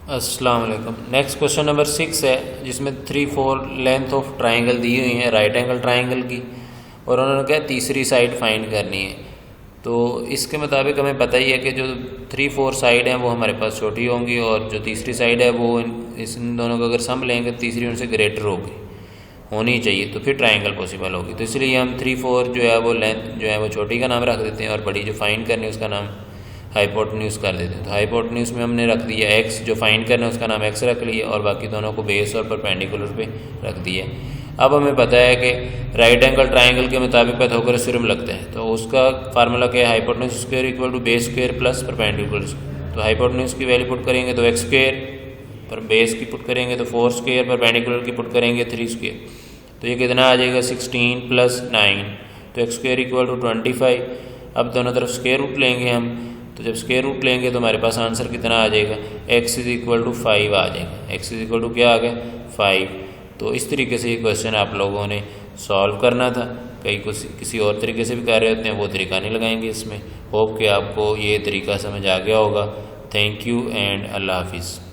अस्सलाम वालेकुम। Next question number 6 है, जिसमें 3-4 लेंथ ऑफ ट्राइंगल दी हुई है राइट एंगल ट्राइंगल की, और उन्होंने क्या तीसरी साइड फाइंड करनी है। तो इसके मुताबिक हमें पता ही है कि जो 3-4 साइड हैं वो हमारे पास छोटी होंगी, और जो तीसरी साइड है वो इन दोनों को अगर सम लेंगे तीसरी उनसे ग्रेटर होनी चाहिए, तो फिर ट्राइंगल पॉसिबल होगी। तो इसलिए हम 3-4 जो है वो लेंथ जो है वो छोटी का नाम रख देते हैं, और बड़ी जो फाइंड करनी है उसका नाम हाइपोटेन्यूज कर देते हैं। तो हाइपोटेन्यूज में हमने रख दिया एक्स, जो फाइंड करना है उसका नाम एक्स रख लिया, और बाकी दोनों को बेस और परपेंडिकुलर पे रख दिया। अब हमें पता है कि राइट एंगल ट्राइंगल के मुताबिक पाइथागोरस थ्योरम लगता है, तो उसका फार्मूला क्या है, hypotenuse square equal to base square plus perpendicular. तो हाइपोटेन्यूज की वैल्यू पुट करेंगे तो एक्स स्क्वायर, पर बेस की पुट करेंगे तो 4 स्क्वायर, परपेंडिकुलर की पुट करेंगे 3 स्क्वायर। तो ये कितना आ जाएगा 16 + 9, तो एक्स स्क्वायर इक्वल टू 25। अब दोनों तरफ स्क्वायर रूट लेंगे हम, तो जब स्क्वायर रूट लेंगे तो हमारे पास आंसर कितना आ जाएगा, x = 5 आ जाएगा। x = क्या आ गया 5। तो इस तरीके से ये क्वेश्चन आप लोगों ने सॉल्व करना था। कई कुछ किसी और तरीके से भी कर रहे होते हैं, वो तरीका नहीं लगाएंगे इसमें। होप कि आपको ये तरीका समझ आ गया होगा। थैंक यू एंड अल्लाह हाफिज़।